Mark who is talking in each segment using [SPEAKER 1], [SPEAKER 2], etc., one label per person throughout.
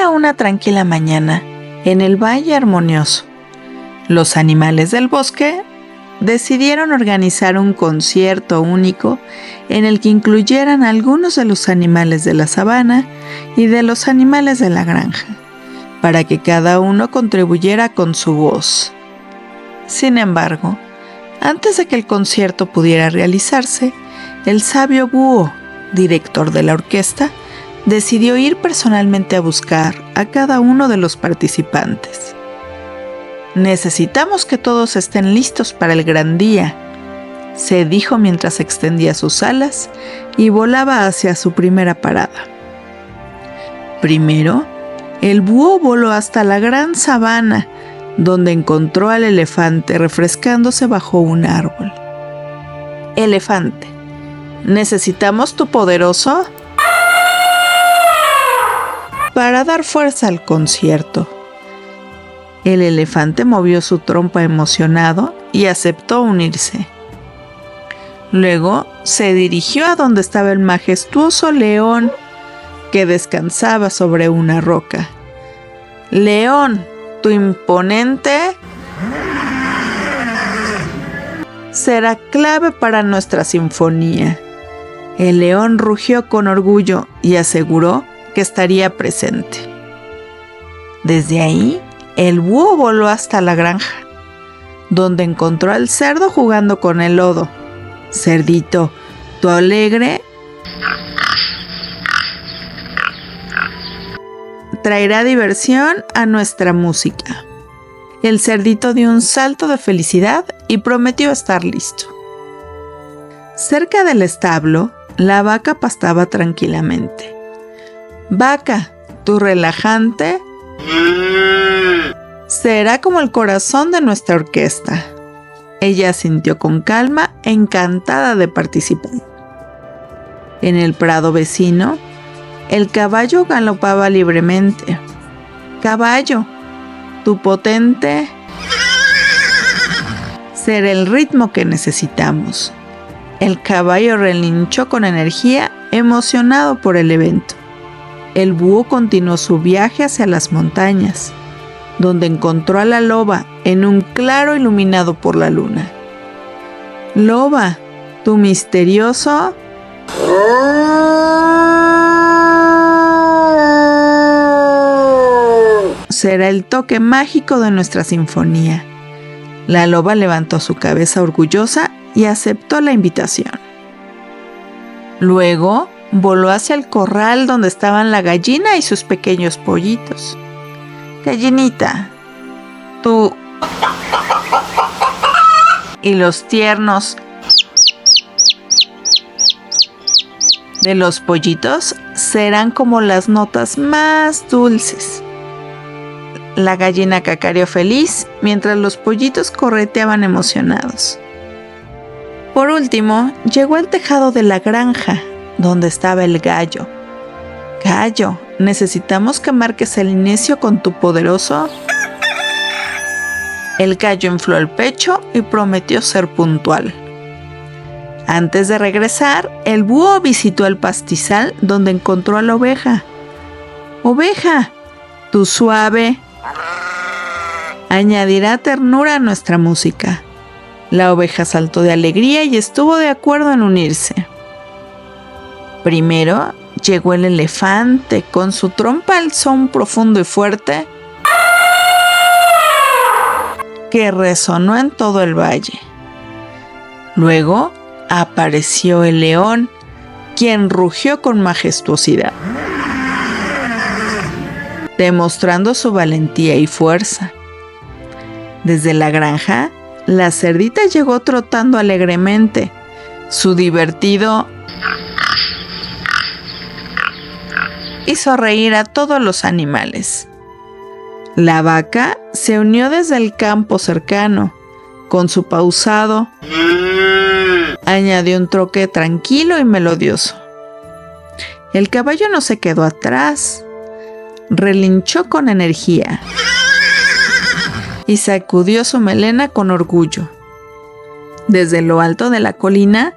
[SPEAKER 1] Era una tranquila mañana en el Valle Armonioso. Los animales del bosque decidieron organizar un concierto único en el que incluyeran a algunos de los animales de la sabana y de los animales de la granja, para que cada uno contribuyera con su voz. Sin embargo, antes de que el concierto pudiera realizarse, el sabio búho, director de la orquesta, decidió ir personalmente a buscar a cada uno de los participantes. «Necesitamos que todos estén listos para el gran día», se dijo mientras extendía sus alas y volaba hacia su primera parada. Primero, el búho voló hasta la gran sabana, donde encontró al elefante refrescándose bajo un árbol. «Elefante, ¿necesitamos tu poderoso?» para dar fuerza al concierto. El elefante movió su trompa emocionado y aceptó unirse. Luego se dirigió a donde estaba el majestuoso león, que descansaba sobre una roca. «León, tu imponente será clave para nuestra sinfonía». El león rugió con orgullo y aseguró que estaría presente. Desde ahí, el búho voló hasta la granja, donde encontró al cerdo jugando con el lodo. «Cerdito, tu alegre traerá diversión a nuestra música». El cerdito dio un salto de felicidad y prometió estar listo. Cerca del establo, la vaca pastaba tranquilamente. «Vaca, tu relajante será como el corazón de nuestra orquesta». Ella asintió con calma, encantada de participar. En el prado vecino, el caballo galopaba libremente. «Caballo, tu potente será el ritmo que necesitamos». El caballo relinchó con energía, emocionado por el evento. El búho continuó su viaje hacia las montañas, donde encontró a la loba en un claro iluminado por la luna. «Loba, tu misterioso será el toque mágico de nuestra sinfonía». La loba levantó su cabeza orgullosa y aceptó la invitación. Luego voló hacia el corral donde estaban la gallina y sus pequeños pollitos. «Gallinita, tú y los tiernos de los pollitos serán como las notas más dulces». La gallina cacareó feliz mientras los pollitos correteaban emocionados. Por último, llegó al tejado de la granja, donde estaba el gallo. «Gallo, necesitamos que marques el inicio con tu poderoso». El gallo infló el pecho y prometió ser puntual. Antes de regresar, el búho visitó el pastizal donde encontró a la oveja. «Oveja, tu suave añadirá ternura a nuestra música». La oveja saltó de alegría y estuvo de acuerdo en unirse. Primero llegó el elefante. Con su trompa alzó un profundo y fuerte que resonó en todo el valle. Luego apareció el león, quien rugió con majestuosidad, demostrando su valentía y fuerza. Desde la granja, la cerdita llegó trotando alegremente. Su divertido hizo reír a todos los animales. La vaca se unió desde el campo cercano. Con su pausado, añadió un troque tranquilo y melodioso. El caballo no se quedó atrás. Relinchó con energía y sacudió su melena con orgullo. Desde lo alto de la colina,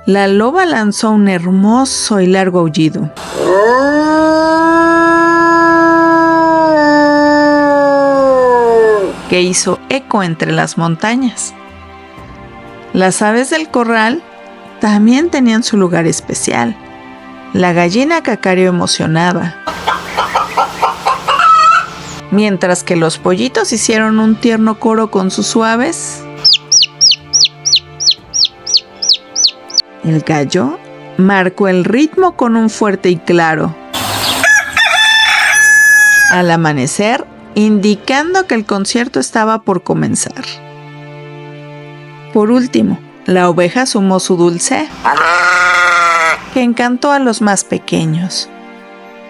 [SPEAKER 1] la loba lanzó un hermoso y largo aullido. que hizo eco entre las montañas. Las aves del corral también tenían su lugar especial. La gallina cacareó emocionada, mientras que los pollitos hicieron un tierno coro con sus suaves. El gallo marcó el ritmo con un fuerte y claro al amanecer, indicando que el concierto estaba por comenzar. Por último, la oveja sumó su dulce, que encantó a los más pequeños.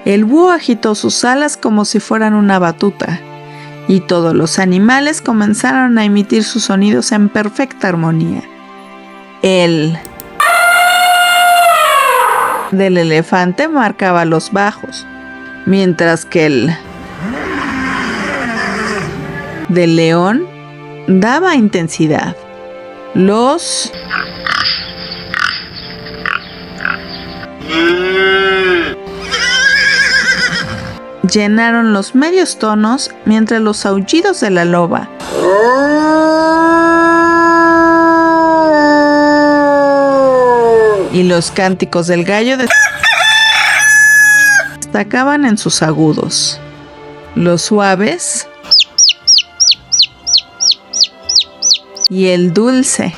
[SPEAKER 1] El búho agitó sus alas como si fueran una batuta, y todos los animales comenzaron a emitir sus sonidos en perfecta armonía. El del elefante marcaba los bajos, mientras que el del león daba intensidad. Los llenaron los medios tonos, mientras los aullidos de la loba y los cánticos del gallo destacaban en sus agudos. Los suaves y el dulce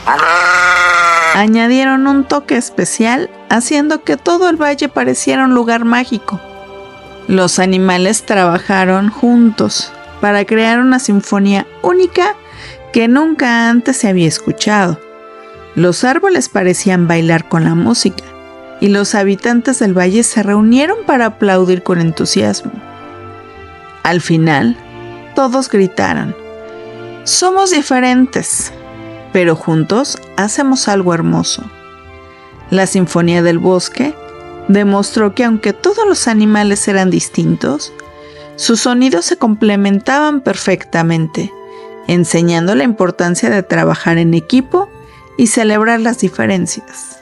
[SPEAKER 1] añadieron un toque especial, haciendo que todo el valle pareciera un lugar mágico. Los animales trabajaron juntos para crear una sinfonía única que nunca antes se había escuchado. Los árboles parecían bailar con la música, y los habitantes del valle se reunieron para aplaudir con entusiasmo. Al final, todos gritaron: «Somos diferentes, pero juntos hacemos algo hermoso». La Sinfonía del Bosque demostró que aunque todos los animales eran distintos, sus sonidos se complementaban perfectamente, enseñando la importancia de trabajar en equipo y celebrar las diferencias.